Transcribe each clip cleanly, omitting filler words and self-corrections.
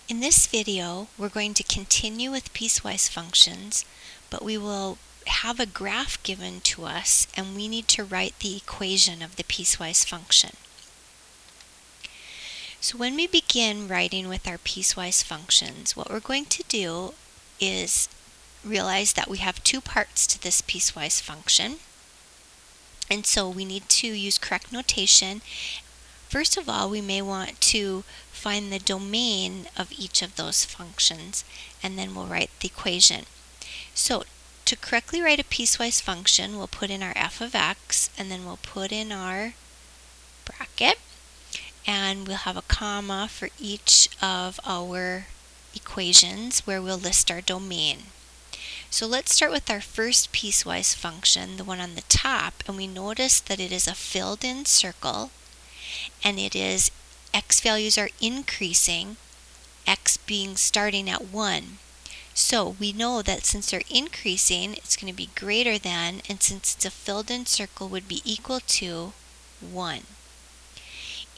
In this video, we're going to continue with piecewise functions, but we will have a graph given to us and we need to write the equation of the piecewise function. So when we begin writing with our piecewise functions, what we're going to do is realize that we have two parts to this piecewise function, and so we need to use correct notation. First of all, we may want to find the domain of each of those functions, and then we'll write the equation. So to correctly write a piecewise function, we'll put in our f of x, and then we'll put in our bracket, and we'll have a comma for each of our equations where we'll list our domain. So let's start with our first piecewise function, the one on the top, and we notice that it is a filled-in circle, and it is x values are increasing, x being starting at 1. So we know that since they're increasing, it's going to be greater than, and since it's a filled-in circle, would be equal to 1.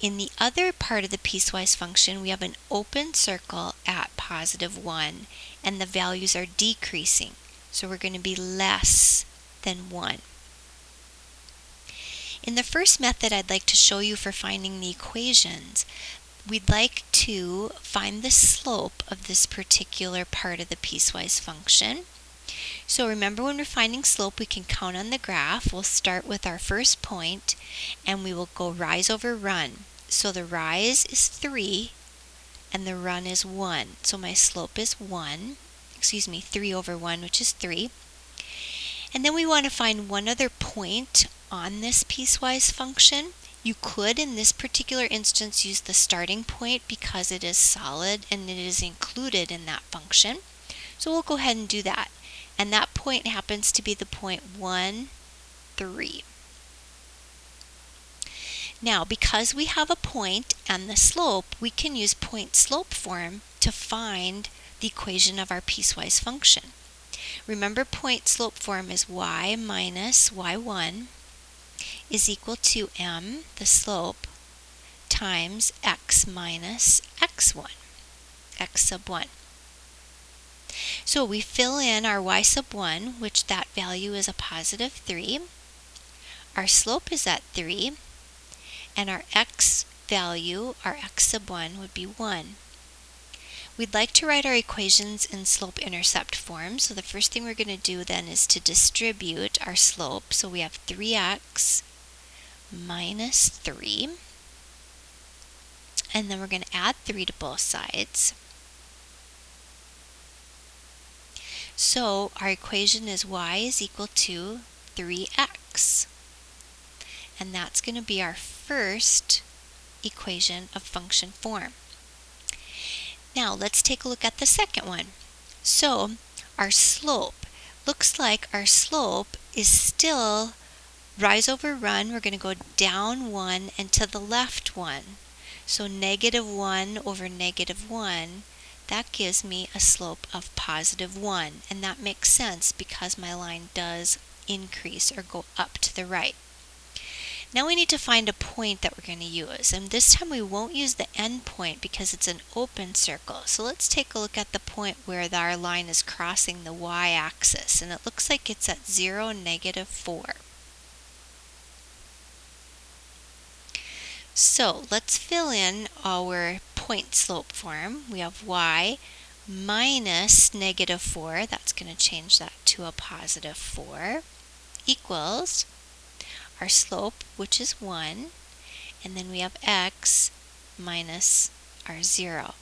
In the other part of the piecewise function, we have an open circle at positive 1, and the values are decreasing. So we're going to be less than 1. In the first method I'd like to show you for finding the equations, we'd like to find the slope of this particular part of the piecewise function. So remember, when we're finding slope, we can count on the graph. We'll start with our first point, and we will go rise over run. So the rise is 3, and the run is 1. So my slope is 3 over 1, which is 3. And then we want to find one other point on this piecewise function. You could, in this particular instance, use the starting point because it is solid and it is included in that function. So we'll go ahead and do that. And that point happens to be the point 1, 3. Now, because we have a point and the slope, we can use point-slope form to find the equation of our piecewise function. Remember, point-slope form is y minus y1 is equal to m, the slope, times x minus x1, x sub 1. So we fill in our y sub 1, which that value is a positive 3. Our slope is at 3, and our x value, our x sub 1, would be 1. We'd like to write our equations in slope-intercept form, so the first thing we're going to do then is to distribute our slope. So we have 3x minus 3, and then we're going to add 3 to both sides. So our equation is y is equal to 3x, and that's going to be our first equation of function form. Now let's take a look at the second one. So our slope, looks like our slope is still rise over run. We're going to go down 1 and to the left 1. So negative 1 over negative 1, that gives me a slope of positive 1. And that makes sense because my line does increase or go up to the right. Now we need to find a point that we're going to use, and this time we won't use the end point because it's an open circle. So let's take a look at the point where our line is crossing the y-axis, and it looks like it's at 0, negative 4. So let's fill in our point slope form. We have y minus negative 4, that's going to change that to a positive 4, equals our slope, which is 1, and then we have x minus our 0.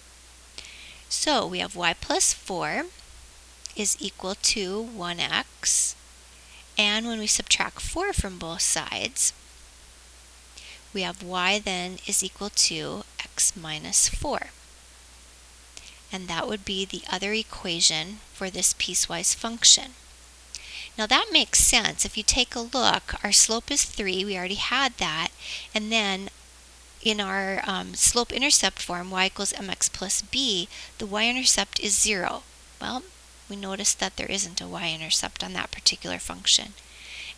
So we have y plus 4 is equal to 1x, and when we subtract 4 from both sides, we have y then is equal to x minus 4. And that would be the other equation for this piecewise function. Now that makes sense. If you take a look, our slope is 3, we already had that, and then in our slope-intercept form, y equals mx plus b, the y-intercept is 0. Well, we notice that there isn't a y-intercept on that particular function.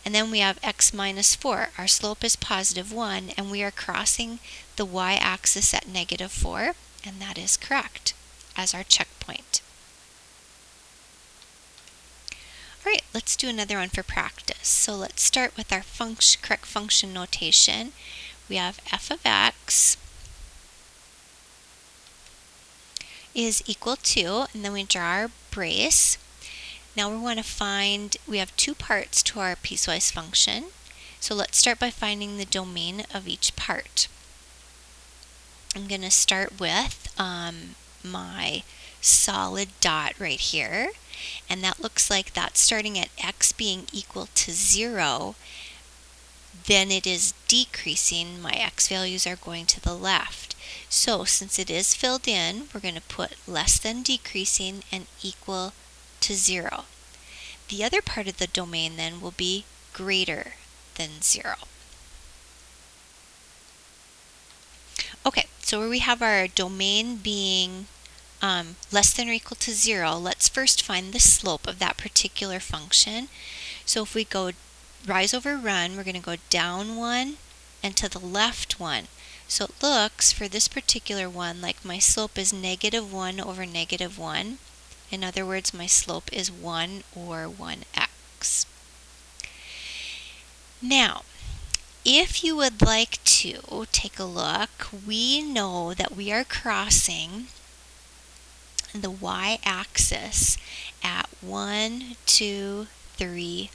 And then we have x minus 4. Our slope is positive 1, and we are crossing the y-axis at negative 4, and that is correct. as our checkpoint. Alright, let's do another one for practice. So let's start with our correct function notation. We have f of x is equal to, and then we draw our brace. Now we want to find, we have two parts to our piecewise function. So let's start by finding the domain of each part. I'm going to start with my solid dot right here, and that looks like that's starting at x being equal to 0. Then it is decreasing. My x values are going to the left. So since it is filled in, we're going to put less than decreasing and equal to 0. The other part of the domain then will be greater than 0. Okay, so where we have our domain being less than or equal to 0, let's first find the slope of that particular function. So if we go rise over run, we're going to go down 1 and to the left 1. So it looks, for this particular one, like my slope is -1 over -1. In other words, my slope is 1 or 1x. Now, if you would like to take a look, we know that we are crossing the y-axis at 1, 2, 3,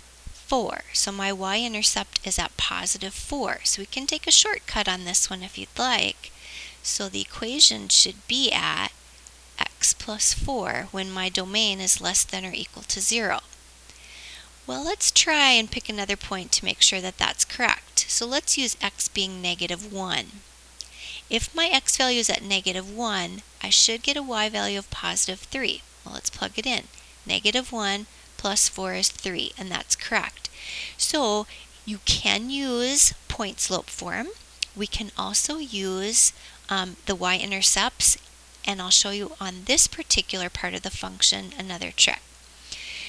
4. So my y-intercept is at +4. So we can take a shortcut on this one if you'd like. So the equation should be at x plus 4 when my domain is less than or equal to 0. Well, let's try and pick another point to make sure that that's correct. So let's use x being -1. If my x value is at -1, I should get a y value of +3. Well, let's plug it in. -1 plus 4 is 3, and that's correct. So you can use point slope form. We can also use the y-intercepts, and I'll show you on this particular part of the function another trick.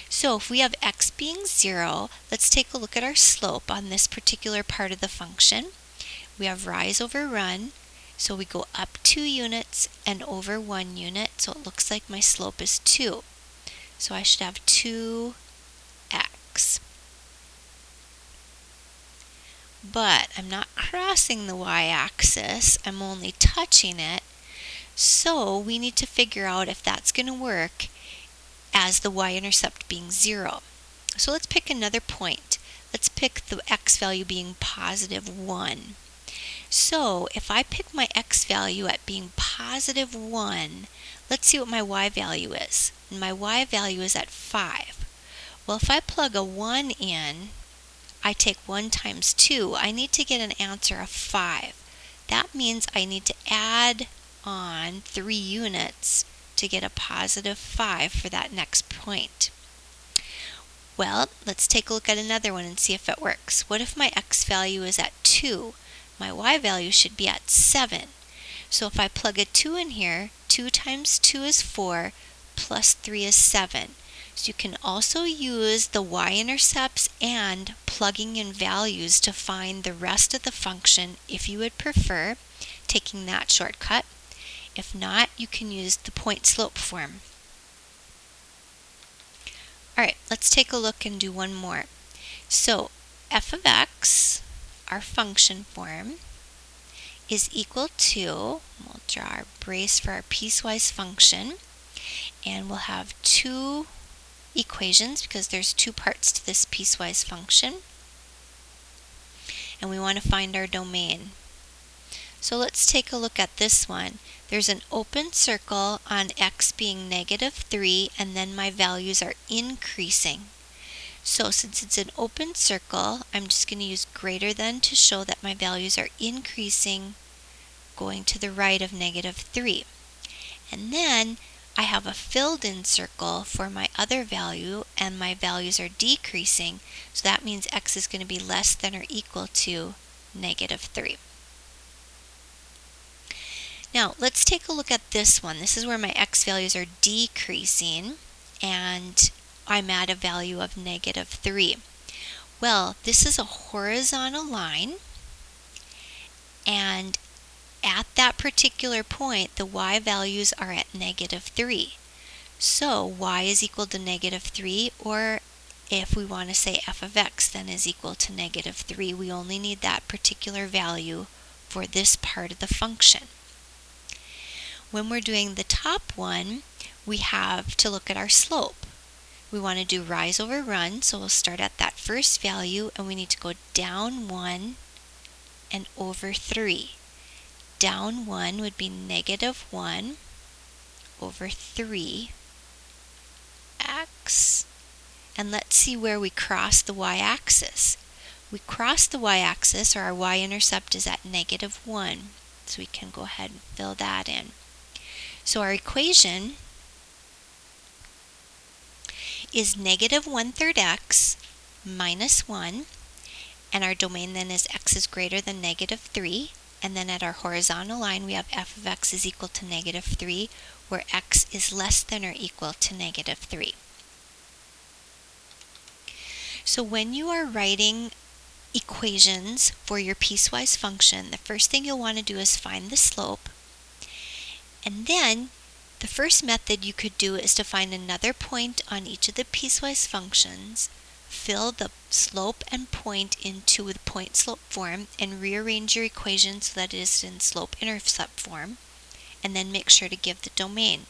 So if we have x being 0, let's take a look at our slope on this particular part of the function. We have rise over run, so we go up 2 units and over 1 unit, so it looks like my slope is 2. So I should have 2x. But I'm not crossing the y-axis, I'm only touching it, so we need to figure out if that's going to work as the y-intercept being 0. So let's pick another point. Let's pick the x value being +1. So if I pick my x value at being +1, let's see what my y value is. And my y value is at 5. Well, if I plug a 1 in, I take 1 times 2, I need to get an answer of 5. That means I need to add on 3 units to get a +5 for that next point. Well, let's take a look at another one and see if it works. What if my x value is at 2? My y value should be at 7. So if I plug a 2 in here, 2 times 2 is 4, plus 3 is 7. So you can also use the y-intercepts and plugging in values to find the rest of the function if you would prefer taking that shortcut. If not, you can use the point slope form. Alright, let's take a look and do one more. So f of x, our function form, is equal to, we'll draw our brace for our piecewise function, and we'll have 2 equations because there's 2 parts to this piecewise function, and we want to find our domain. So let's take a look at this one. There's an open circle on x being -3, and then my values are increasing. So since it's an open circle, I'm just going to use greater than to show that my values are increasing going to the right of -3. And then I have a filled in circle for my other value, and my values are decreasing, so that means x is going to be less than or equal to -3. Now let's take a look at this one. This is where my x values are decreasing and I'm at a value of -3. Well, this is a horizontal line, and at that particular point, the y values are at -3. So y is equal to -3, or if we want to say f of x then is equal to -3. We only need that particular value for this part of the function. When we're doing the top one, we have to look at our slope. We want to do rise over run, so we'll start at that first value and we need to go down 1 and over 3. Down 1 would be -1 over 3x. And let's see where we cross the y-axis. We cross the y-axis, or our y-intercept is at -1. So we can go ahead and fill that in. So our equation is -1/3 x minus 1, and our domain then is x is greater than -3, and then at our horizontal line we have f of x is equal to -3, where x is less than or equal to -3. So when you are writing equations for your piecewise function, the first thing you'll want to do is find the slope, and then the first method you could do is to find another point on each of the piecewise functions, fill the slope and point into the point-slope form, and rearrange your equation so that it is in slope-intercept form, and then make sure to give the domain.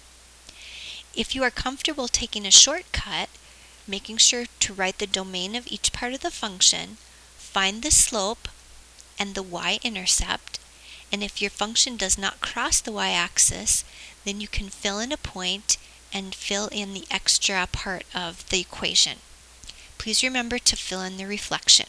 If you are comfortable taking a shortcut, making sure to write the domain of each part of the function, find the slope and the y-intercept, and if your function does not cross the y-axis, then you can fill in a point and fill in the extra part of the equation. Please remember to fill in the reflection.